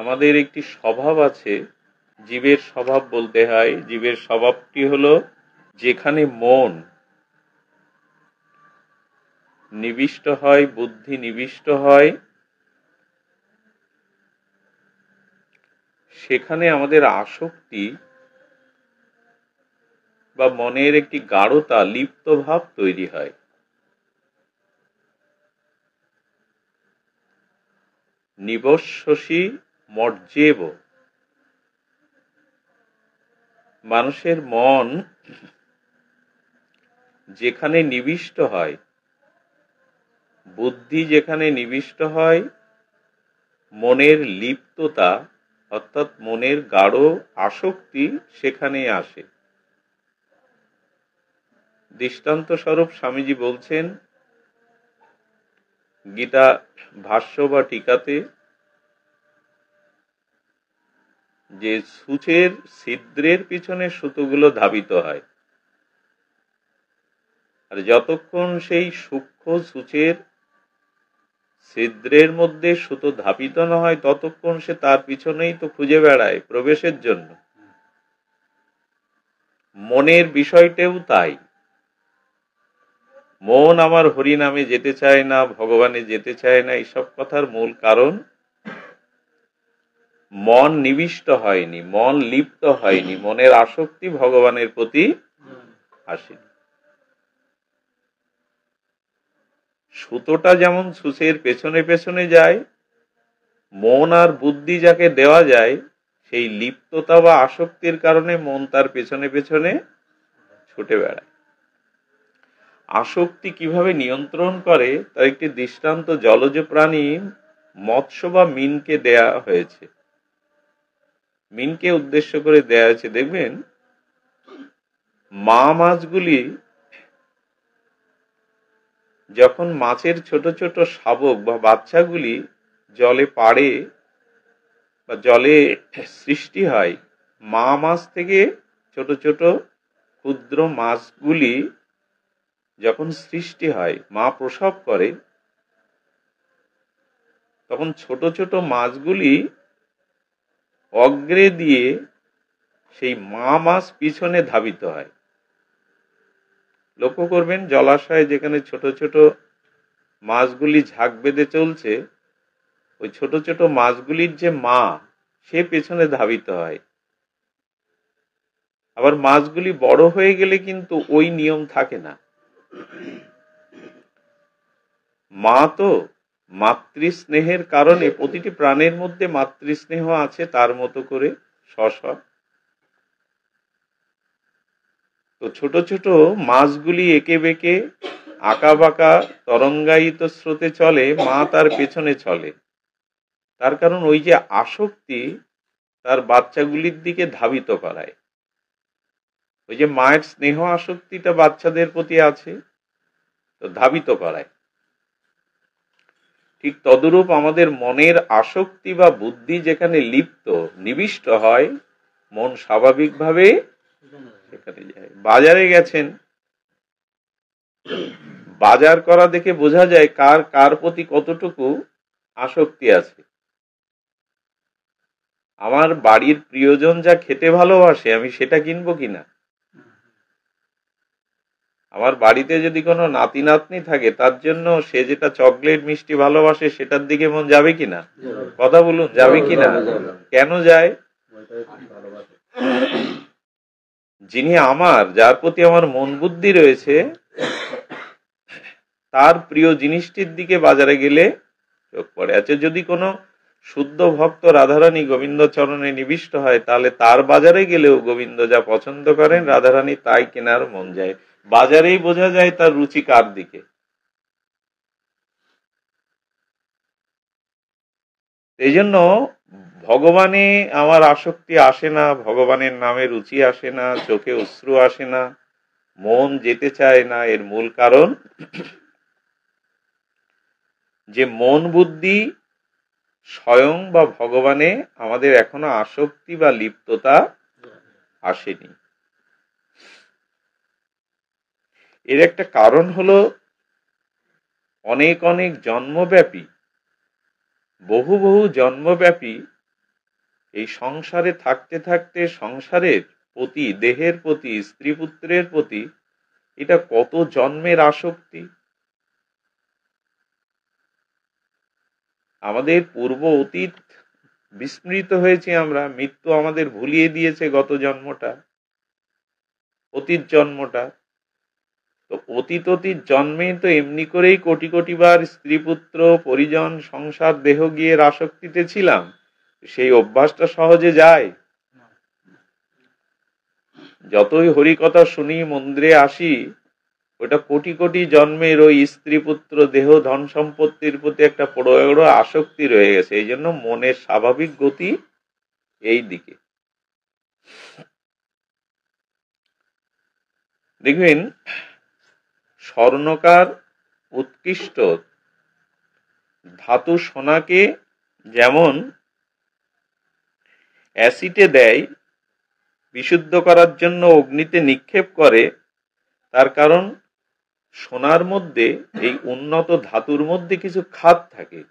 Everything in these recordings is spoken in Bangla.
আমাদের একটি স্বভাব আছে, জীবের স্বভাব বলতে হয়। জীবের স্বভাবটি হলো, যেখানে মন নিবিষ্ট হয়, বুদ্ধি নিবিষ্ট হয়, সেখানে আমাদের আসক্তি বা মনের একটি গাঢ়তা, লিপ্ত ভাব তৈরি হয়। নিবশ্যসি মর্জেব, মানুষের মন যেখানে নিবিষ্ট হয়, বুদ্ধি যেখানে নিবিষ্ট হয়, মনের লিপ্ততা অর্থাৎ মনের গাঢ় আসক্তি সেখানেই আসে। দৃষ্টান্ত স্বরূপ স্বামীজি বলছেন গীতা ভাষ্য বা টিকাতে, যে সূচের ছিদ্রের পিছনে সুতোগুলো ধাবিত হয়, আর যতক্ষণ সেই সূক্ষ্ম সূচের ছিদ্রের মধ্যে সুতো ধাবিত না হয়, ততক্ষণ সে তার পিছনেই তো খুঁজে বেড়ায় প্রবেশের জন্য। মনের বিষয়টাও তাই। মন আমার হরি নামে যেতে চায় না, ভগবানে যেতে চায় না। এইসব কথার মূল কারণ, মন নিবিষ্ট হয়নি, মন লিপ্ত হয়নি, মনের আসক্তি ভগবানের প্রতি আসেনি। সুতোটা যেমন সূচের পেছনে পেছনে যায়, মন আর বুদ্ধি যাকে দেওয়া যায়, সেই লিপ্ততা বা আসক্তির কারণে মন তার পেছনে পেছনে ছুটে বেড়ায়। আসক্তি কিভাবে নিয়ন্ত্রণ করে তার একটি দৃষ্টান্ত জলজ প্রাণী মৎস্য বা মিনকে দেয়া হয়েছে। মিনকে উদ্দেশ্য করে দেয়া হয়েছে। দেখবেন, মা মাছগুলি যখন মাছের ছোট ছোট শাবক বা বাচ্চাগুলি জলে পাড়ে বা জলে সৃষ্টি হয়, মা মাছ থেকে ছোট ছোট ক্ষুদ্র মাছগুলি যখন সৃষ্টি হয়, মা প্রসব করে, তখন ছোট ছোট মাছগুলি অগ্রে দিয়ে সেই মা মাছ পিছনে ধাবিত হয়। লক্ষ্য করবেন, জলাশয়ে যেখানে ছোট ছোট মাছগুলি ঝাঁক বেঁধে চলছে, ওই ছোট ছোট মাছগুলির যে মা, সে পেছনে ধাবিত হয়। আবার মাছগুলি বড় হয়ে গেলে কিন্তু ওই নিয়ম থাকে না। মা তো মাতৃস্নেহের কারণে, প্রতিটি প্রাণের মধ্যে মাতৃস্নেহ আছে তার মতো করে স্ব। তো ছোট ছোট মাছগুলি এঁকে বেঁকে আঁকা বাঁকা তরঙ্গায়িত স্রোতে চলে, মা তার পেছনে চলে। তার কারণ ওই যে আসক্তি তার বাচ্চাগুলির দিকে ধাবিত করায়। ওই যে মায়ের স্নেহ আসক্তিটা বাচ্চাদের প্রতি আছে, তো ধাবিত করায়। ঠিক তদরূপ আমাদের মনের আসক্তি বা বুদ্ধি যেখানে লিপ্ত, নিবিষ্ট হয়, মন স্বাভাবিকভাবে সেখানে যায়। বাজারে গেছেন, বাজার করা দেখে বোঝা যায় কার কার প্রতি কতটুকু আসক্তি আছে। আমার বাড়ির প্রিয়জন যা খেতে ভালোবাসে, আমি সেটা কিনবো কিনা। আমার বাড়িতে যদি কোনো নাতি নাতনি থাকে, তার জন্য সে যেটা চকলেট মিষ্টি ভালোবাসে, সেটার দিকে মন যাবে কিনা? কথা বলুন, যাবে কিনা? কেন যায়? যিনি আমার, যার প্রতি আমার মন বুদ্ধি রয়েছে, তার প্রিয় জিনিসটির দিকে বাজারে গেলে চোখ পড়ে। আচ্ছা, যদি কোনো শুদ্ধ ভক্ত রাধারানী গোবিন্দ চরণে নিবিষ্ট হয়, তাহলে তার বাজারে গেলেও গোবিন্দ যা পছন্দ করেন, রাধারানী তাই কেনার মন যায়। বাজারেই বোঝা যায় তার রুচি কার দিকে। এই জন্য ভগবানে আমার আসক্তি আসে না, ভগবানের নামে রুচি আসে না, চোখে অশ্রু আসে না, মন যেতে চায় না। এর মূল কারণ, যে মন বুদ্ধি স্বয়ং বা ভগবানে আমাদের এখনো আসক্তি বা লিপ্ততা আসেনি। এর একটা কারণ হলো, অনেক অনেক জন্মব্যাপী, বহু বহু জন্মব্যাপী এই সংসারে থাকতে থাকতে সংসারের প্রতি, দেহের প্রতি, স্ত্রী পুত্রের প্রতি এটা কত জন্মের আসক্তি। আমাদের পূর্ব অতীত বিস্মৃত হয়েছি আমরা, মৃত্যু আমাদের ভুলিয়ে দিয়েছে গত জন্মটা, অতীত জন্মটা। তো অতীত জন্মে তো এমনি করেই কোটি কোটি বার স্ত্রী পুত্র পরিজন সংসার দেহ গিয়ে আসক্তিতে ছিলাম, সেই অভ্যাসটা সহজে যায়? যতই হরিকথা শুনি, মন্দিরে আসি, ওটা কোটি কোটি জন্মের ওই স্ত্রী পুত্র দেহ ধন সম্পত্তির প্রতি একটা প্রগাঢ় আসক্তি রয়ে গেছে। এই জন্য মনের স্বাভাবিক গতি এই দিকে। দেখবেন স্বর্ণকার উৎকৃষ্ট ধাতু সোনাকে যেমন অ্যাসিডে দেয়, বিশুদ্ধ করার জন্য অগ্নিতে নিক্ষেপ করে, তার কারণ সোনার মধ্যে, এই উন্নত ধাতুর মধ্যে কিছু খাদ থাকে,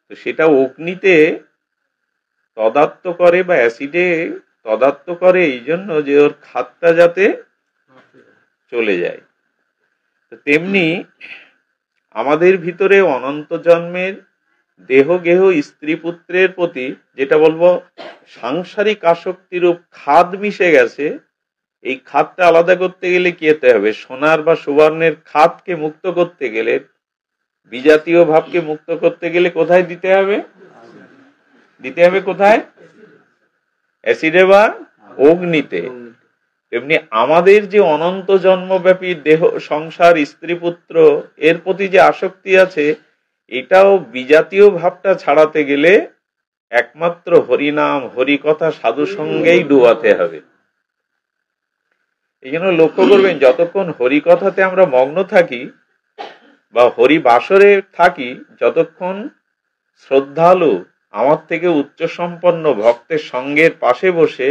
তো সেটা অগ্নিতে তদাত্ম করে বা অ্যাসিডে তদাত্ম করে, এই জন্য যে ওর খাদটা যাতে চলে যায়। তো তেমনি আমাদের ভিতরে অনন্ত জন্মের দেহ গেহ স্ত্রী পুত্রের প্রতি যেটা বলবো সাংসারিক আসক্তিরূপ খাদ মিশে গেছে, এই খাদটা আলাদা করতে গেলে কি হতে হবে? সোনার বা সুবর্ণের খাদকে মুক্ত করতে গেলে, বিজাতীয় ভাবকে মুক্ত করতে গেলে কোথায় দিতে হবে? দিতে হবে কোথায়? অ্যাসিডে বা অগ্নিতে। এমনি আমাদের যে অনন্ত জন্মব্যাপী দেহ সংসার স্ত্রী পুত্র এর প্রতি যে আসক্তি আছে, এটাও বিজাতীয় ভাবটা ছাড়াতে গেলে একমাত্র হরিনাম হরিকথা সাধু সঙ্গেই ডুবাতে হবে। এই জন্য লক্ষ্য করবেন, যতক্ষণ হরিকথাতে আমরা মগ্ন থাকি বা হরি বাসরে থাকি, যতক্ষণ শ্রদ্ধালু আমার থেকে উচ্চ সম্পন্ন ভক্তের সঙ্গের পাশে বসে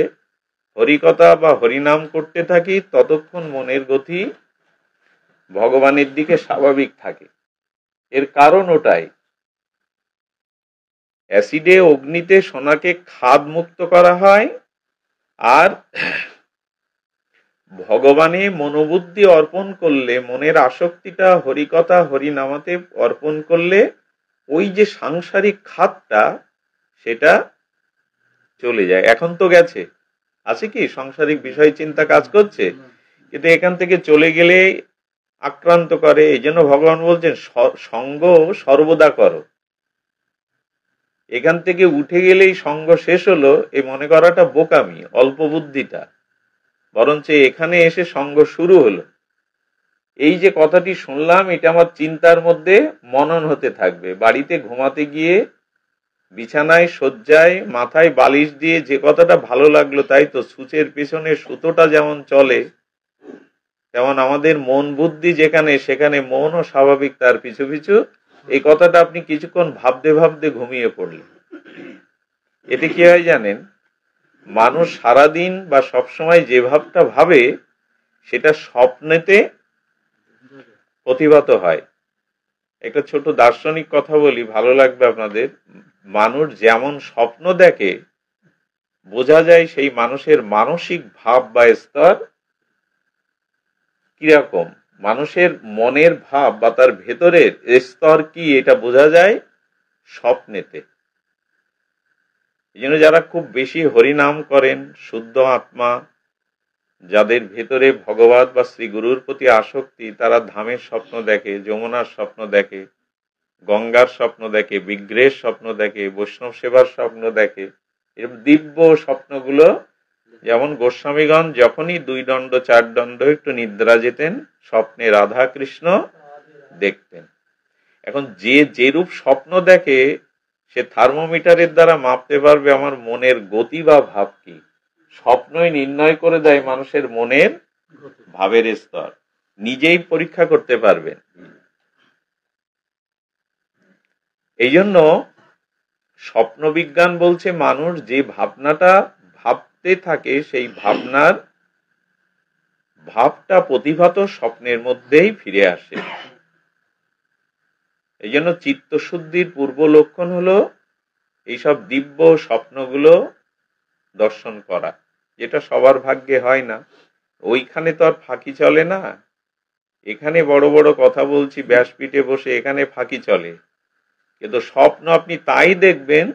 হরিকথা বা হরিনাম করতে থাকি, ততক্ষণ মনের গতি ভগবানের দিকে স্বাভাবিক থাকে। এর কারণ ওটাই, অ্যাসিডে অগ্নিতে সোনাকে খাদ মুক্ত করা হয়, আর ভগবানে মনোবুদ্ধি অর্পণ করলে, মনের আসক্তিটা হরিকথা হরিনামাতে অর্পণ করলে ওই যে সাংসারিক খাদটা সেটা চলে যায়। এখন তো গেছে, আছে কি সাংসারিক বিষয় চিন্তা কাজ করছে, কিন্তু এখান থেকে চলে গেলে আক্রান্ত করে। এই জন্য ভগবান বলছেন সঙ্গ সর্বদা করো। এখান থেকে উঠে গেলেই সঙ্গ শেষ হলো, এই মনে করাটা বোকামি, অল্প বুদ্ধিটা। বরঞ্চ এখানে এসে সঙ্গ শুরু হলো। এই যে কথাটি শুনলাম, এটা আমার চিন্তার মধ্যে মনন হতে থাকবে। বাড়িতে ঘুমাতে গিয়ে বিছানায় শয্যায় মাথায় বালিশ দিয়ে যে কথাটা ভালো লাগলো, তাই তো সূচের পেছনে সুতোটা যেমন চলে, তেমন আমাদের মন বুদ্ধি যেখানে, সেখানে মনও স্বাভাবিক তার পিছু পিছু। এই কথাটা আপনি কিছুক্ষণ ভাবতে ভাবতে ঘুমিয়ে পড়লেন। এতে কি হয় জানেন? মানুষ সারাদিন বা সবসময় যে ভাবটা ভাবে, সেটা স্বপ্নেতে প্রতিভাত হয়। একটা ছোট দার্শনিক কথা বলি, ভালো লাগবে আপনাদের। মানুষ যেমন স্বপ্ন দেখে, বোঝা যায় সেই মানুষের মানসিক ভাব বা স্তর কিরকম। মানুষের মনের ভাব বা তার ভেতরের স্তর কি, এটা বোঝা যায় স্বপ্নেতে। এই জন্য যারা খুব বেশি হরিনাম করেন, শুদ্ধ আত্মা, যাদের ভেতরে ভগবত বা শ্রী গুরুর প্রতি আসক্তি, তারা ধামের স্বপ্ন দেখে, যমুনার স্বপ্ন দেখে, গঙ্গার স্বপ্ন দেখে, বিগ্রহের স্বপ্ন দেখে, বৈষ্ণব সেবার স্বপ্ন দেখে। এরকম দিব্য স্বপ্নগুলো, যেমন গোস্বামীগণ যখনই 2 দণ্ড 4 দণ্ড একটু নিদ্রা যেতেন, স্বপ্নে রাধা কৃষ্ণ দেখতেন। এখন যে যেরূপ স্বপ্ন দেখে, সে থার্মোমিটারের দ্বারা মাপতে পারবে আমার মনের গতি বা ভাব কি। স্বপ্নই নির্ণয় করে দেয় মানুষের মনের ভাবের স্তর, নিজেই পরীক্ষা করতে পারবেন। এই জন্য স্বপ্ন বিজ্ঞান বলছে, মানুষ যে ভাবনাটা ভাবতে থাকে, সেই ভাবটা প্রতিভাত স্বপ্নের মধ্যেই ফিরে আসে। এই জন্য চিত্তশুদ্ধির পূর্ব লক্ষণ হলো এইসব দিব্য স্বপ্নগুলো দর্শন করা, যেটা সবার ভাগ্যে হয় না। ওইখানে তো আর ফাঁকি চলে না। এখানে বড় বড় কথা বলছি ব্যাসপীঠে বসে, এখানে ফাঁকি চলে, কিন্তু স্বপ্ন আপনি তাই দেখবেন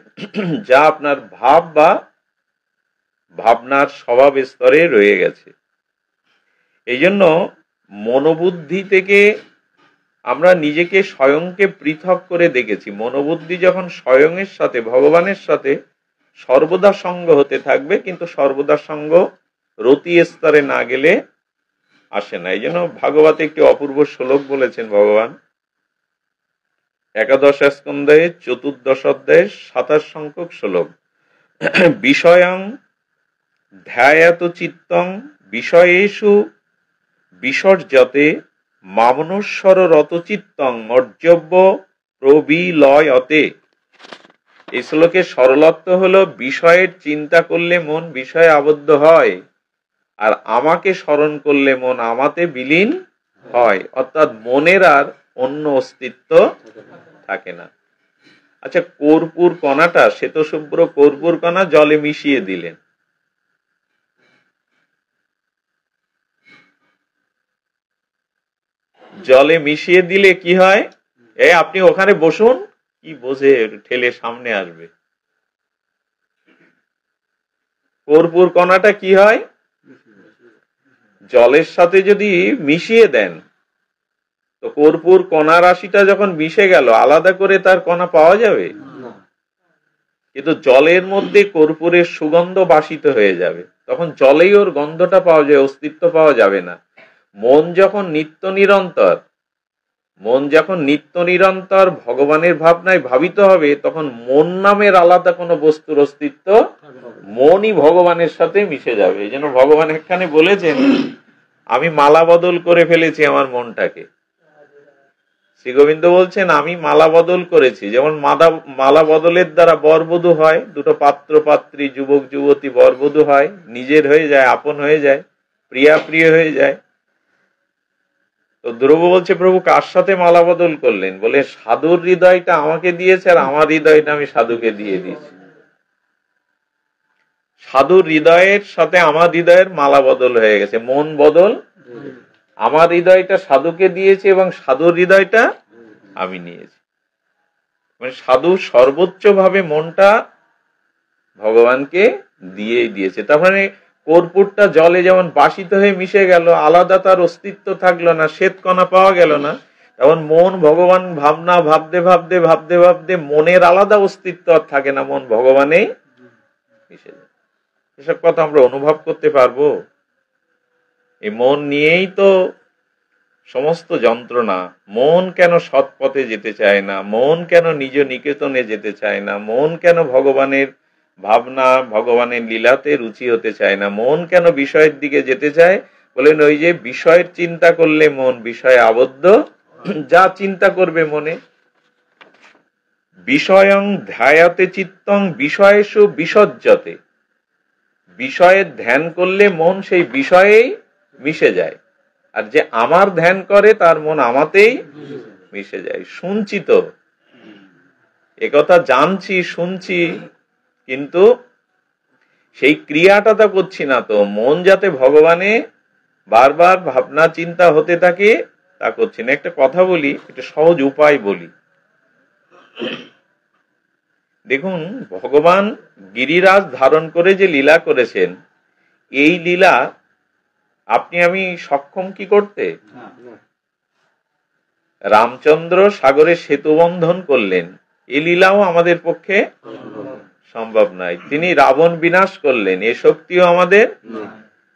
যা আপনার ভাব বা ভাবনার স্বভাব স্তরে রয়ে গেছে। এই জন্য মনোবুদ্ধি থেকে আমরা নিজেকে স্বয়ংকে পৃথক করে দেখেছি। মনোবুদ্ধি যখন স্বয়ংয়ের সাথে, ভগবানের সাথে সর্বদা সঙ্গ হতে থাকবে, কিন্তু সর্বদা সঙ্গ রতি স্তরে না গেলে আসে না। এই জন্য ভাগবতে একটি অপূর্ব শ্লোক বলেছেন ভগবান, একাদশ স্কন্ধে 14 অধ্যায়ে 27 সংখ্যক শ্লোক। বিষয়ং ধ্যায়াত চিত্তং বিষয়েষু বিসর্জতে মামনুস্বর রতচিত্তং মর্যব্য প্রবিলয়তে। এই শ্লোকের সরলত্ব হলো, বিষয়ের চিন্তা করলে মন বিষয়ে আবদ্ধ হয়, আর আমাকে স্মরণ করলে মন আমাতে বিলীন হয়, অর্থাৎ মনের আর অন্য অস্তিত্ব থাকে না। আচ্ছা, কর্পূর কণাটা, শ্বেতশুভ্র কর্পূর কণা জলে মিশিয়ে দিলেন, জলে মিশিয়ে দিলে কি হয়? আপনি ওখানে বসুন, কি বোঝে ঠেলে সামনে আসবে। কর্পূর কণাটা কি হয়? জলের সাথে যদি মিশিয়ে দেন, তো কর্পূর কণা রাশিটা যখন মিশে গেল, আলাদা করে তার কণা পাওয়া যাবে? কিন্তু জলের মধ্যে কর্পূরের সুগন্ধ বাসিত হয়ে যাবে, তখন জলেই ওর গন্ধটা পাওয়া যায়, অস্তিত্ব পাওয়া যাবে না। মন যখন নিত্য নিরন্তর ভগবানের ভাবনায় ভাবিত হবে, তখন মন নামের আলাদা কোনো বস্তুর অস্তিত্ব, মনই ভগবানের সাথে মিশে যাবে। এই জন্য ভগবান এখানে বলেছেন, আমি মালা বদল করে ফেলেছি আমার মনটাকে। শ্রী গোবিন্দ বলছেন, আমি মালা বদল করেছি। যেমন মালা বদলের দ্বারা বরবধূ হয়, দুটো পাত্র পাত্রী, যুবক যুবতী বরবধূ হয়, নিজের হয়ে যায়, আপন হয়ে যায়, প্রিয়া প্রিয় হয়ে যায়। তো ধ্রুব বলছে, প্রভু কার সাথে মালা বদল করলেন? বলে, সাধুর হৃদয়টা আমাকে দিয়েছে, আর আমার হৃদয়টা আমি সাধুকে দিয়ে দিয়েছি। সাধুর হৃদয়ের সাথে আমার হৃদয়ের মালা বদল হয়ে গেছে, মন বদল। আমার হৃদয়টা সাধুকে দিয়েছে এবং সাধুর হৃদয়টা আমি নিয়েছি। মানে সাধু সর্বোচ্চ ভাবে মনটা ভগবানকে দিয়েই দিয়েছে। তার মানে কর্পূরটা জলে যেমন বাসিত হয়ে মিশে গেল, আলাদা তার অস্তিত্ব থাকলো না, শ্বেতকণা পাওয়া গেল না, তেমন মন ভগবান ভাবনা ভাবতে ভাবতে ভাবতে ভাবতে মনের আলাদা অস্তিত্ব আর থাকে না, মন ভগবানেই মিশে যায়। এসব কথা আমরা অনুভব করতে পারবো? এই মন নিয়েই তো সমস্ত যন্ত্রণা। মন কেন সৎ পথে যেতে চায় না? মন কেন নিজ নিকেতনে যেতে চায় না? মন কেন ভগবানের ভাবনা, ভগবানের লীলাতে রুচি হতে চায় না? মন কেন বিষয়ের দিকে যেতে চায়? বলেন, ওই যে বিষয়ের চিন্তা করলে মন বিষয়ে আবদ্ধ। যা চিন্তা করবে মনে, বিষয়ং ধ্যায়াতে চিত্তং বিষয়েষু বিসর্জতে। বিষয়ের ধ্যান করলে মন সেই বিষয়েই মিশে যায়, আর যে আমার ধ্যান করে তার মন আমাতেই মিশে যায়। শুনছি তো, একথা জানছি, শুনছি, কিন্তু সেই ক্রিয়াটা তো করছি না। তো মন যাতে ভগবানে বারবার ভাবনা চিন্তা হতে থাকে তা করছি না। একটা কথা বলি, একটা সহজ উপায় বলি। দেখুন, ভগবান গিরিরাজ ধারণ করে যে লীলা করেছেন, এই লীলা আপনি আমি সক্ষম কি করতে? রামচন্দ্র সাগরে সেতু বন্ধন করলেন, এই লীলাও আমাদের পক্ষে সম্ভব নয়। তিনি রাবণ বিনাশ করলেন, এ শক্তিও আমাদের।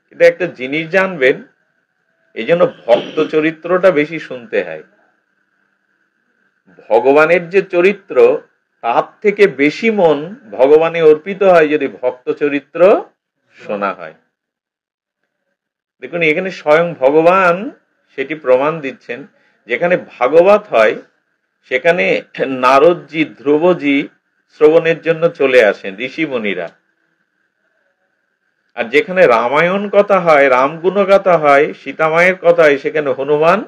কিন্তু একটা জিনিস জানবেন, এই জন্য ভক্ত চরিত্রটা বেশি শুনতে হয়। ভগবানের যে চরিত্র, তার থেকে বেশি মন ভগবানে অর্পিত হয় যদি ভক্ত চরিত্র শোনা হয়। দেখুন, এখানে স্বয়ং ভগবান সেটি প্রমাণ দিচ্ছেন। যেখানে ভাগবত হয় সেখানে নারদজি, ধ্রুবজি শ্রবণের জন্য চলে আসেন, ঋষিমুনিরা। আর যেখানে রামায়ণ কথা হয়, রামগুণ গাথা হয়, সীতামায়ের কথা হয়, সেখানে হনুমান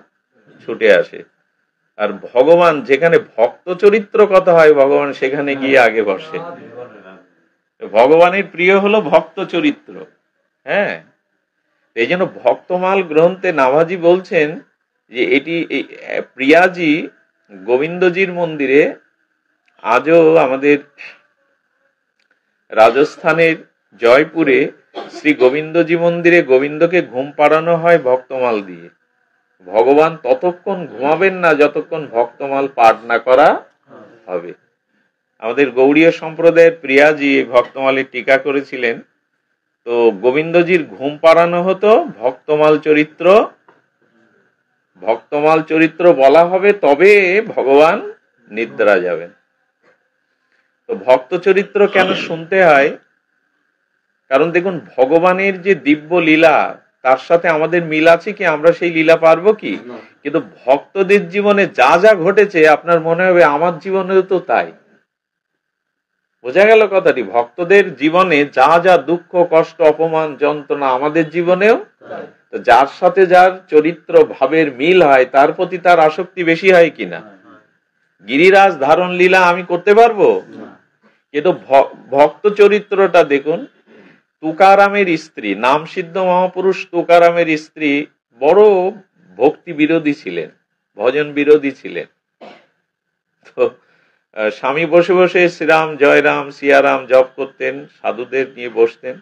ছুটে আসে। আর ভগবান যেখানে ভক্ত চরিত্র কথা হয়, ভগবান সেখানে গিয়ে আগে বসে। ভগবানের প্রিয় হলো ভক্ত চরিত্র। হ্যাঁ, এই জন্য ভক্তমাল গ্রন্থে নাভাজি বলছেন যে এটি প্রিয়াজি গোবিন্দজির মন্দিরে আজও আমাদের রাজস্থানের জয়পুরে শ্রী গোবিন্দজি মন্দিরে গোবিন্দকে ঘুম পাড়ানো হয় ভক্তমাল দিয়ে। ভগবান ততক্ষণ ঘুমাবেন না যতক্ষণ ভক্তমাল পাঠ না করা হবে। আমাদের গৌড়ীয় সম্প্রদায়ের প্রিয়াজি ভক্তমালের টিকা করেছিলেন, তো গোবিন্দজির ঘুম পাড়ানো হতো ভক্তমাল চরিত্র বলা হবে, তবে ভগবান নিদ্রা যাবেন। তো ভক্ত চরিত্র কেন শুনতে হয়? কারণ দেখুন, ভগবানের যে দিব্য লীলা তার সাথে আমাদের মিল আছে কি? আমরা সেই লীলা পারবো কি? কিন্তু ভক্তদের জীবনে যা যা ঘটেছে আপনার মনে হবে আমার জীবনেও তো তাই। বোঝা গেল কথাটি? ভক্তদের জীবনে যা যা দুঃখ কষ্ট অপমান যন্ত্রণা আমাদের জীবনেও, তো যার সাথে যার চরিত্র ভাবের মিল হয় তার প্রতি তার আসক্তি বেশি হয় কিনা? গিরিরাজ ধারণ লীলা আমি করতে পারবো, কিন্তু ভক্ত চরিত্রটা দেখুন। তুকারামের স্ত্রী, নাম সিদ্ধ মহাপুরুষ তুকারামের স্ত্রী বড় ভক্তি বিরোধী ছিলেন, ভজন বিরোধী ছিলেন। তো স্বামী বসে বসে শ্রীরাম জয়রাম সিয়ারাম জপ করতেন, সাধুদের নিয়ে বসতেন।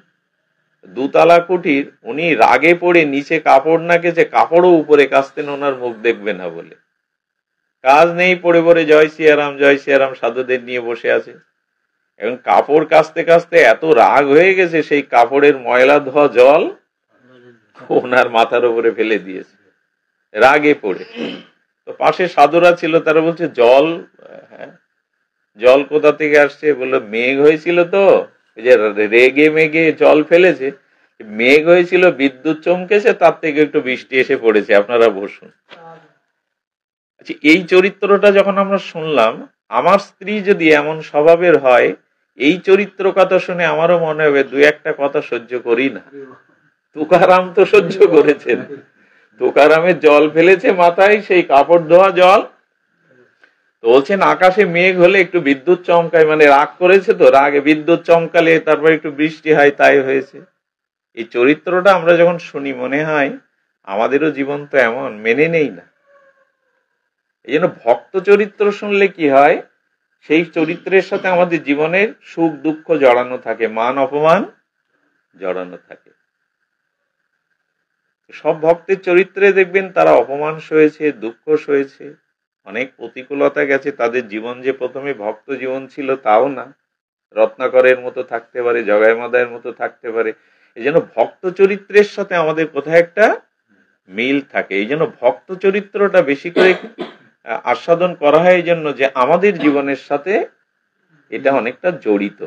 দুতলা কুঠির, উনি রাগে পড়ে নিচে কাপড় না কেচে কাপড়ও উপরে কাচতেন ওনার মুখ দেখবে না বলে। কাজ নেই, পড়ে পড়ে জয় সিয়ারাম সাধুদের নিয়ে বসে আছে। এবং কাপড় কাচতে কাচতে এত রাগ হয়ে গেছে, সেই কাপড়ের ময়লা ধোয়া জল ওনার মাথার উপরে ফেলে দিয়েছে রাগে পড়ে। তো পাশে সাধুরা ছিল, তারা বলছে জল, হ্যাঁ জল কোথা থেকে আসছে? বললো মেঘ হয়েছিল, তো এই যে রেগে মেঘে জল ফেলেছে, মেঘ হয়েছিল, বিদ্যুৎ চমকেছে, তার থেকে একটু বৃষ্টি এসে পড়েছে, আপনারা বসুন। আচ্ছা, এই চরিত্রটা যখন আমরা শুনলাম, আমার স্ত্রী যদি এমন স্বভাবের হয়, এই চরিত্র কথা শুনে আমারও মনে হবে দু একটা কথা সহ্য করি না। তুকারাম তো সহ্য করেছেন, তুকারামের জল ফেলেছে মাথায়, সেই কাপড় ধোয়া জল। তো বলছেন আকাশে মেঘ হলে একটু বিদ্যুৎ চমকায়, মানে রাগ করেছে, তো রাগে বিদ্যুৎ চমকালে তারপর একটু বৃষ্টি হয়, তাই হয়েছে। এই চরিত্রটা আমরা যখন শুনি মনে হয় আমাদেরও জীবন তো এমন, মেনে নেই না। এই জন্য ভক্ত চরিত্র শুনলে কি হয়, সেই চরিত্রের সাথে আমাদের জীবনের সুখ দুঃখ জড়ানো থাকে, মান অপমান জড়ানো থাকে। সব ভক্তের চরিত্রে দেখবেন তারা অপমান সয়েছে, দুঃখ সয়েছে, অনেক প্রতিকূলতা গেছে। তাদের জীবন যে প্রথমে ভক্ত জীবন ছিল তাও না, রত্নাকরের মতো থাকতে পারে, জগাই মাদায়ের মতো থাকতে পারে। এই জন্য ভক্ত চরিত্রের সাথে আমাদের কোথায় একটা মিল থাকে। এই জন্য ভক্ত চরিত্রটা বেশি করে আস্বাদন করা হয়, এই জন্য যে আমাদের জীবনের সাথে এটা অনেকটা জড়িত।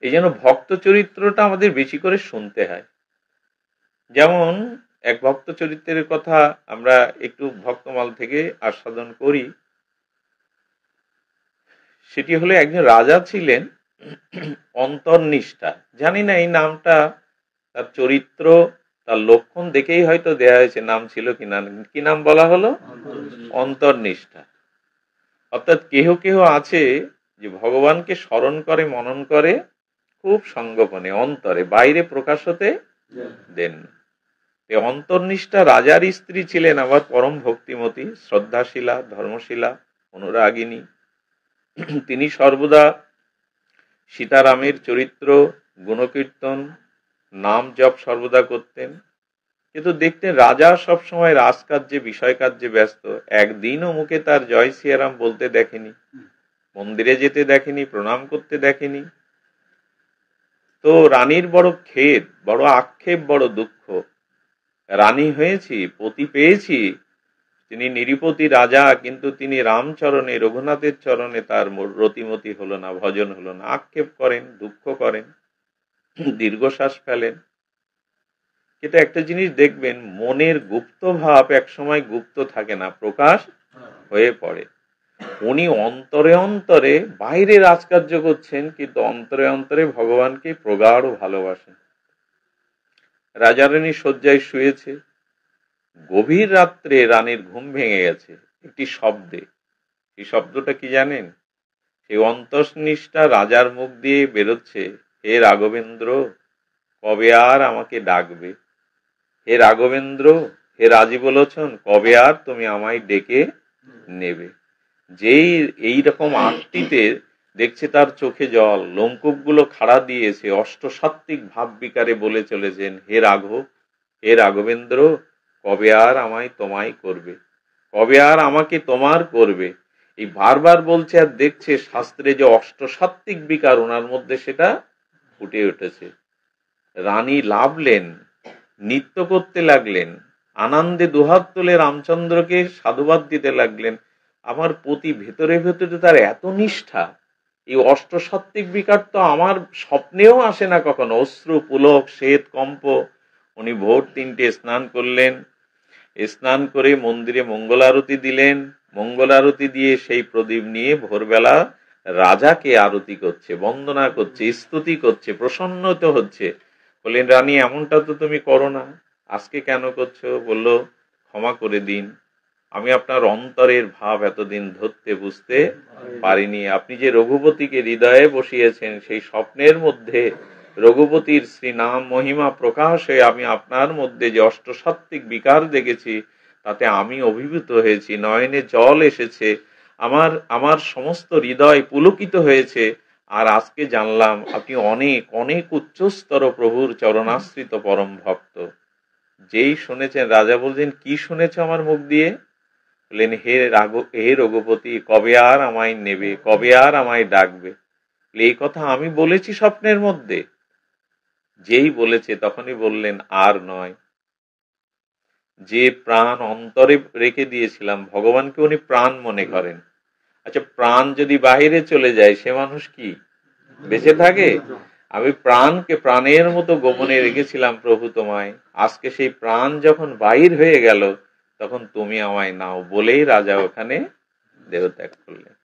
এই জন্য ভক্ত চরিত্রটা আমাদের বেশি করে শুনতে হয়। যেমন এক ভক্ত চরিত্রের কথা আমরা একটু ভক্তমাল থেকে আস্বাদন করি। সেটি হলো, একজন রাজা ছিলেন অন্তর্নিষ্ঠা। জানি না এই নামটা তার চরিত্র তার লক্ষণ দেখেই হয়তো দেয়া হয়েছে, নাম ছিল কিনা। কি নাম বলা হলো? অন্তর্নিষ্ঠা। অর্থাৎ কেহ কেহ আছে যে ভগবানকে স্মরণ করে, মনন করে খুব সঙ্গোপনে অন্তরে, বাইরে প্রকাশ হতে দেন না। অন্তর্নিষ্ঠা রাজার স্ত্রী ছিলেন আবার পরম ভক্তিমতী, শ্রদ্ধাশীলা, ধর্মশীলা, অনুরাগিনী। তিনি সর্বদা সীতারামের চরিত্র, গুণকীর্তন, নাম জপ সর্বদা করতেন। কিন্তু দেখতেন রাজা সবসময় রাজকার্যে, বিষয় কার্যে ব্যস্ত। একদিনও মুখে তার জয় সিয়ারাম বলতে দেখেনি, মন্দিরে যেতে দেখেনি, প্রণাম করতে দেখেনি। তো রানীর বড় খেদ, বড় আক্ষেপ, বড় দুঃখ। রানী হয়েছি, পতি পেয়েছি, তিনি নিরীপতি রাজা, কিন্তু তিনি রামচরণে, রঘুনাথের চরণে তার রতিমতি হলো না, ভজন হলো না। আক্ষেপ করেন, দুঃখ করেন, দীর্ঘশ্বাস ফেলেন। কিন্তু একটা জিনিস দেখবেন, মনের গুপ্ত ভাব একসময় গুপ্ত থাকে না, প্রকাশ হয়ে পড়ে। উনি অন্তরে অন্তরে, বাইরে রাজকার্য করছেন, কিন্তু অন্তরে অন্তরে ভগবানকে প্রগাঢ় ভালোবাসেন। রাজারানী শয্যায় শুয়েছে, গভীর রাত্রে রানীর ঘুম ভেঙে গেছে একটি শব্দে। এই শব্দটা কি জানেন? সেই অন্তর্নিষ্ঠা রাজার মুখ দিয়ে বেরোচ্ছে, হে রাঘবেন্দ্র, কবে আর আমাকে ডাকবে? হে রাঘবেন্দ্র, হে রাজীবলোচন, কবে আর তুমি আমায় ডেকে নেবে? যেই এইরকম আটটিতে দেখছে তার চোখে জল, লোমকূপগুলো খাড়া দিয়েছে, অষ্টসাত্ত্বিক ভাব বিকারে বলে চলেছেন, হে রাঘব, হে রাঘবেন্দ্র, কবে আর আমায় তোমায় করবে? কবে আর আমাকে তোমার করবে? এই বারবার বলছে, আর দেখছে শাস্ত্রে যে অষ্টসাত্ত্বিক বিকার ওনার মধ্যে সেটা ফুটে উঠেছে। রানী লাভলেন, নৃত্য করতে লাগলেন, আনন্দে দুহাত তুলে রামচন্দ্রকে সাধুবাদ দিতে লাগলেন। আমার প্রতি ভেতরে ভেতরে তার এত নিষ্ঠা, এই অষ্টসাত্ত্বিক বিকার তো আমার স্বপ্নেও আসে না কখনো। অশ্রু পুলক শ্বেত কম্প। উনি ভোর 3টে স্নান করলেন, স্নান করে মন্দিরে মঙ্গল আরতি দিলেন, মঙ্গল আরতি দিয়ে সেই প্রদীপ নিয়ে ভোরবেলা রাজাকে আরতি করছে, বন্দনা করছে, স্তুতি করছে, প্রসন্নত হচ্ছে। বললেন, রানী এমনটা তো তুমি করো না, আজকে কেন করছো? বলল, ক্ষমা করে দিন, আমি আপনার অন্তরের ভাব এতদিন ধরতে বুঝতে পারিনি। আপনি যে রঘুপতিকে হৃদয়ে বসিয়েছেন, সেই স্বপ্নের মধ্যে রঘুপতির শ্রীনাম মহিমা প্রকাশ হয়ে আমি আপনার মধ্যে যে অষ্টসাত্ত্বিক বিকার দেখেছি, তাতে আমি অভিভূত হয়েছি, নয়নে জল এসেছে, আমার সমস্ত হৃদয় পুলকিত হয়েছে। আর আজকে জানলাম আপনি অনেক অনেক উচ্চস্তর প্রভুর চরণাশ্রিত পরম ভক্ত। যেই শুনেছেন, রাজা বলছেন, কি শুনেছ আমার মুখ দিয়ে? বললেন, হে রঘুপতি, কবে আর আমায় নেবে, কবে আর আমায় ডাকবে? এই কথা আমি বলেছি স্বপ্নের মধ্যে। যেই বলেছে তখনই বললেন, আর নয়। যে প্রাণ অন্তরে রেখে দিয়েছিলাম, ভগবানকে উনি প্রাণ মনে করেন। আচ্ছা, প্রাণ যদি বাহিরে চলে যায়, সে মানুষ কি বেঁচে থাকে? আমি প্রাণকে প্রাণের মতো গোপনে রেখেছিলাম প্রভু তোমায়, আজকে সেই প্রাণ যখন বাহির হয়ে গেল, তখন তুমি আমায় নাও বলেই রাজা ওখানে দেহত্যাগ করলেন।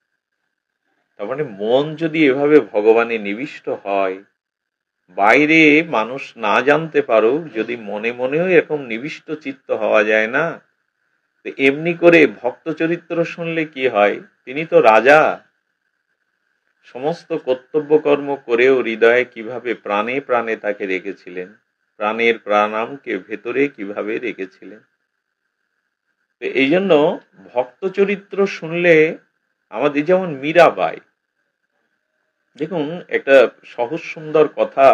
তার মানে মন যদি এভাবে ভগবানে নিবিষ্ট হয়, বাইরে মানুষ না জানতে পারুক, যদি মনে মনেও এরকম নিবিষ্ট চিত্ত হওয়া যায় না, তো এমনি করে ভক্ত চরিত্র শুনলে কি হয়? তিনি তো রাজা, সমস্ত কর্তব্য কর্ম করেও হৃদয়ে কিভাবে প্রাণে প্রাণে তাকে রেখেছিলেন, প্রাণের প্রাণামকে ভেতরে কিভাবে রেখেছিলেন। তো এই জন্য ভক্ত চরিত্র শুনলে আমাদের, যেমন মীরাবাই, দেখুন একটা সহজ সুন্দর কথা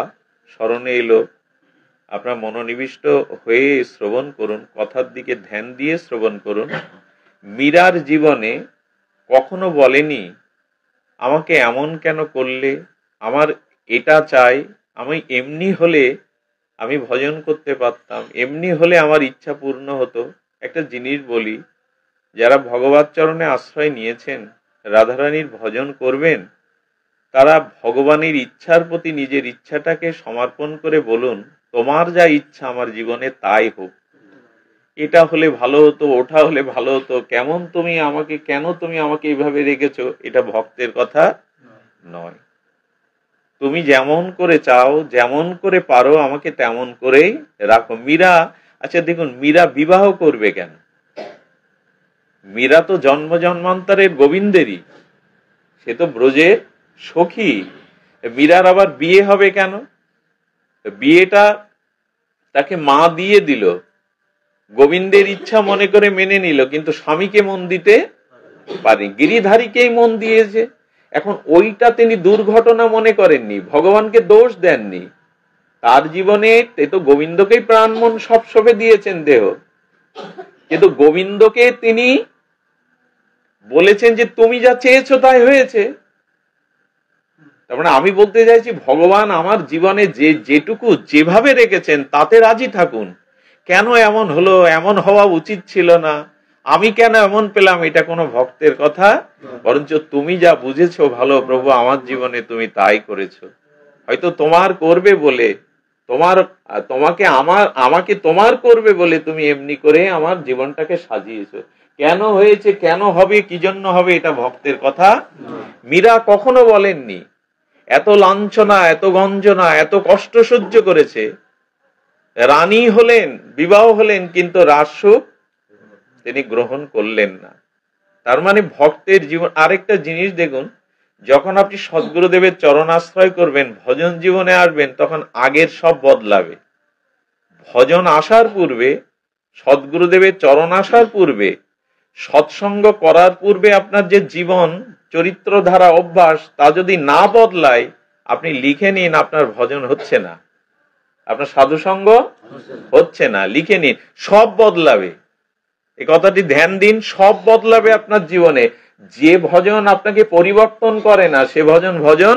স্মরণে এলো, আপনার মনোনিবিষ্ট হয়ে শ্রবণ করুন, কথার দিকে ধ্যান দিয়ে শ্রবণ করুন। মীরার জীবনে কখনো বলেনি, আমাকে এমন কেন করলে, আমার এটা চাই, আমি এমনি হলে আমি ভজন করতে পারতাম, এমনি হলে আমার ইচ্ছা পূর্ণ হতো। একটা জিনিস বলি, যারা ভগবত চরণে আশ্রয় নিয়েছেন, রাধারানীর ভজন করবেন, তারা ভগবানের ইচ্ছার প্রতি নিজের ইচ্ছাটাকে সমর্পণ করে বলুন, তোমার যা ইচ্ছা আমার জীবনে তাই হোক, এটা হলে ভালো হতো, ওটা হলে ভালো হতো, কেন তুমি আমাকে এইভাবে রেখেছো, এটা ভক্তের কথা নয়। তুমি যেমন করে চাও, যেমন করে পারো, আমাকে তেমন করেই রাখো। মীরা, আচ্ছা দেখুন, মীরা বিবাহ করবে কেন? মীরা তো জন্ম জন্মান্তরের গোবিন্দেরই, সে তো ব্রজের সখী। মীরার আবার বিয়ে হবে কেন? বিয়েটা তাকে মা দিয়ে দিল, গোবিন্দের ইচ্ছা মনে করে মেনে নিল, কিন্তু স্বামীকে মন দিতে পারি, গিরিধারীকেই মন দিয়েছে। এখন ওইটা তিনি দুর্ঘটনা মনে করেননি, ভগবানকে দোষ দেননি। তার জীবনে তো গোবিন্দকেই প্রাণ মন সব সবে দিয়েছেন দেহ, কিন্তু গোবিন্দকে তিনি বলেছেন যে তুমি যা চেয়েছো তাই হয়েছে। তার মানে আমি বলতে চাইছি, ভগবান আমার জীবনে যেটুকু যেভাবে রেখেছেন তাতে রাজি থাকুন। কেন এমন হলো, এমন হওয়া উচিত ছিল না, আমি কেন এমন পেলাম, এটা কোনো ভক্তের কথা, বরঞ্চ তুমি যা বুঝেছো ভালো প্রভু আমার জীবনে তুমি তাই করেছো। হয়তো তোমার করবে বলে, আমাকে তোমার করবে বলে তুমি এমনি করে আমার জীবনটাকে সাজিয়েছো। কেন হয়েছে, কেন হবে, কি জন্য হবে, এটা ভক্তের কথা। মীরা কখনো বলেননি, এত লাঞ্ছনা, এত গঞ্জনা, এত কষ্ট সহ্য করেছে, রানী হলেন, বিবাহ হলেন, কিন্তু রাজসুখ তিনি গ্রহণ করলেন না। তার মানে ভক্তের জীবন। আরেকটা জিনিস দেখুন, যখন আপনি সদ্গুরুদেবের চরণাশ্রয় করবেন, ভজন জীবনে আসবেন, তখন আগের সব বদলাবে। ভজন আসার পূর্বে, সদ্গুরুদেবের চরণ আসার পূর্বে, সৎসঙ্গ করার পূর্বে আপনার যে জীবন চরিত্র ধারা অভ্যাস, তা যদি না বদলায়, আপনি লিখে নিন আপনার ভজন হচ্ছে না, আপনার সাধুসঙ্গ হচ্ছে না। লিখে নিন, সব বদলাবে। এই কথাটি ধ্যান দিন, সব বদলাবে আপনার জীবনে। যে ভজন আপনাকে পরিবর্তন করে না, সে ভজন ভজন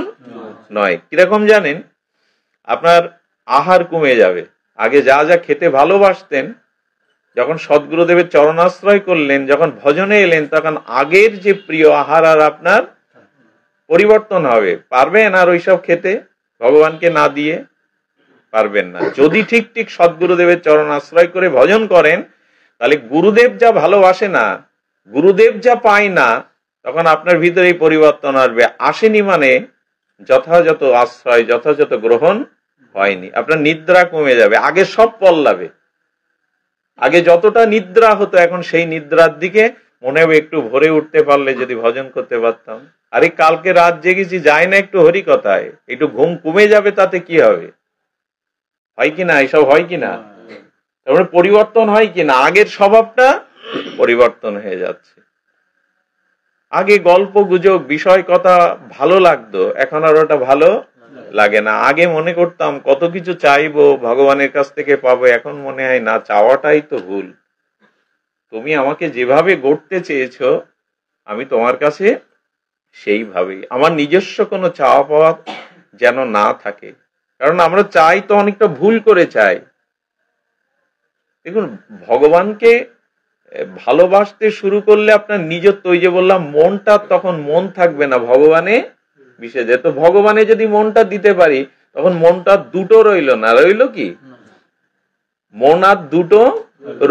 নয়। কিরকম জানেন? আপনার আহার কমে যাবে। আগে যা যা খেতে ভালোবাসতেন, যখন সদ্গুরুদেবের চরণাশ্রয় করলেন, যখন ভজনে এলেন, তখন আগের যে প্রিয় আহার আর আপনার পরিবর্তন হবে। পারবেন আর ওইসব খেতে ভগবানকে না দিয়ে? পারবেন না। যদি ঠিক ঠিক সদ্গুরুদেবের চরণ আশ্রয় করে ভজন করেন, তাহলে গুরুদেব যা ভালোবাসে না, গুরুদেব যা পায় না, তখন আপনার ভিতরে এই পরিবর্তন আসবে। আসেনি মানে যথাযথ আশ্রয়, যথাযথ গ্রহণ হয়নি। আপনার নিদ্রা কমে যাবে, আগে সব পল্লাবে। আগে যতটা নিদ্রা হতো, এখন সেই নিদ্রার দিকে মনে হবে একটু ভরে উঠতে পারলে যদি ভজন করতে পারতাম। আরে কালকে রাত জেগেছি, যায় না একটু হরি কথায়, একটু ঘুম কমে যাবে, তাতে কি হবে? হয় কিনা? এসব হয় কিনা? তারপরে পরিবর্তন হয় কিনা? আগের স্বভাবটা পরিবর্তন হয়ে যাচ্ছে। আগে গল্প গুজব বিষয় কথা ভালো লাগতো, এখন আর ওটা ভালো লাগে না। আগে মনে করতাম কত কিছু চাইবো, ভগবানের কাছ থেকে পাবো, এখন মনে হয় না, চাওয়াটাই তো ভুল। তুমি আমাকে যেভাবে গড়তে চেয়েছো, আমি তোমার কাছে সেইভাবেই। আমার নিজস্ব কোনো চাওয়া পাওয়া যেন না থাকে। কারণ আমরা চাই তো অনেকটা ভুল করে চাই। দেখুন, ভগবানকে ভালোবাসতে শুরু করলে আপনার নিজত্ব, ওই যে বললাম, মনটা তখন মন থাকবে না, ভগবানে মিশে যায়। তো ভগবানে যদি মনটা দিতে পারি, তখন মনটা দুটো রইল না। রইল কি? মন আর দুটো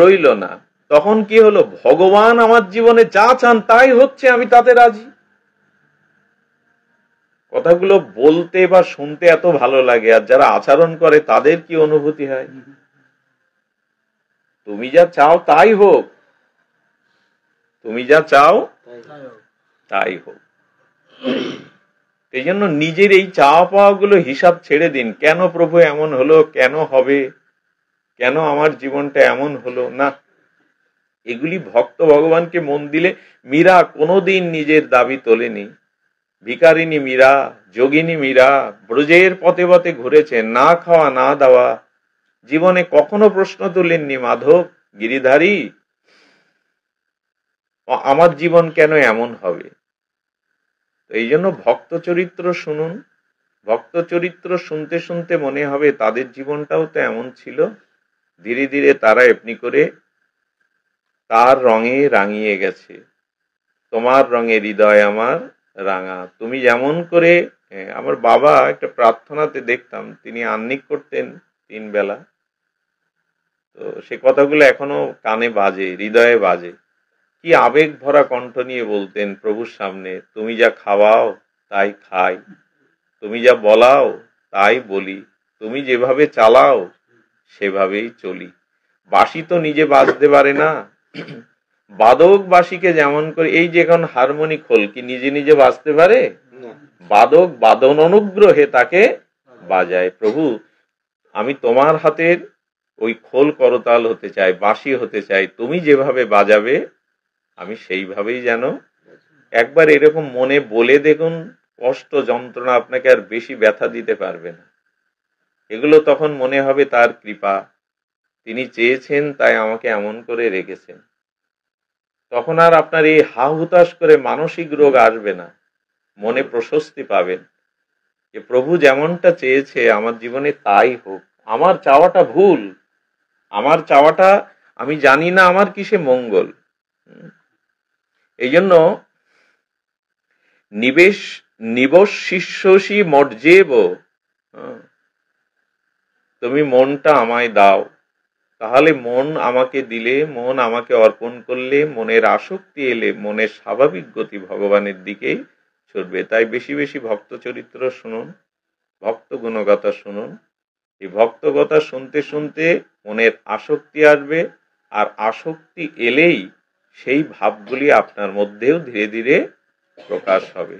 রইল না। তখন কি হলো? ভগবান আমার জীবনে যা চান তাই হচ্ছে, আমি তাতে রাজি। কথাগুলো বলতে বা শুনতে এত ভালো লাগে, আর যারা আচরণ করে তাদের কি অনুভূতি হয়? তুমি যা চাও তাই হোক, তুমি যা চাও তাই হোক। এই জন্য নিজের এই চাওয়া পাওয়া গুলো হিসাব ছেড়ে দিন। কেন প্রভু এমন হলো, কেন হবে, কেন আমার জীবনটা এমন হলো না, এগুলি ভক্ত ভগবানকে মন দিলে। মীরা কোনোদিন নিজের দাবি তোলেনি। ভিকারিনী মীরা, যোগিনী মীরা ব্রজের পথে পথে ঘুরেছেন, না খাওয়া না দাওয়া। জীবনে কখনো প্রশ্ন তুলেননি, মাধব গিরিধারী, আমার জীবন কেন এমন হবে? এই জন্য ভক্ত চরিত্র শুনুন। ভক্ত চরিত্র শুনতে শুনতে মনে হবে তাদের জীবনটাও তো এমন ছিল। ধীরে ধীরে তারা এমনি করে তার রঙে রাঙিয়ে গেছে। তোমার রঙে হৃদয় আমার রাঙা। তুমি যেমন করে, আমার বাবা একটা প্রার্থনাতে দেখতাম, তিনি আহ্নিক করতেন 3 বেলা। তো সে কথাগুলো এখনো কানে বাজে, হৃদয়ে বাজে। কি আবেগ ভরা কণ্ঠ নিয়ে বলতেন প্রভুর সামনে, তুমি যা খাওয়াও তাই খাই, তুমি যা বলাও তাই বলি, তুমি যেভাবে চালাও সেভাবেই চলি। বাঁশি তো নিজে বাজতে পারে না, বাদক বাঁশিকে যেমন করে, এই যে এখন হারমোনি খোল কি নিজে নিজে বাজতে পারে? বাদক বাদন অনুগ্রহে তাকে বাজায়। প্রভু, আমি তোমার হাতের ওই খোল করতাল হতে চাই, বাঁশি হতে চাই, তুমি যেভাবে বাজাবে আমি সেইভাবেই যেন। একবার এরকম মনে বলে দেখুন, কষ্ট যন্ত্রণা আপনাকে আর বেশি ব্যথা দিতে পারবে না। এগুলো তখন মনে হবে তার কৃপা, তিনি চেয়েছেন তাই আমাকে এমন করে রেখেছেন। তখন আর আপনার এই হা হুতাশ করে মানসিক রোগ আসবে না, মনে প্রশস্তি পাবেন যে প্রভু যেমনটা চেয়েছে আমার জীবনে তাই হোক। আমার চাওয়াটা ভুল, আমার চাওয়াটা আমি জানি না আমার কিসে মঙ্গল। এই জন্য নিবশিষ্যসি মর্জেব, তুমি মনটা আমায় দাও। তাহলে মন আমাকে দিলে, মন আমাকে অর্পণ করলে, মনের আসক্তি এলে মনের স্বাভাবিক গতি ভগবানের দিকেই ছুটবে। তাই বেশি বেশি ভক্ত চরিত্র শুনুন, ভক্ত গুণগাথা শুনুন, এই ভক্তকথা শুনতে শুনতে মনের আসক্তি আসবে, আর আসক্তি এলেই সেই ভাবগুলি আপনার মধ্যেও ধীরে ধীরে প্রকাশ হবে।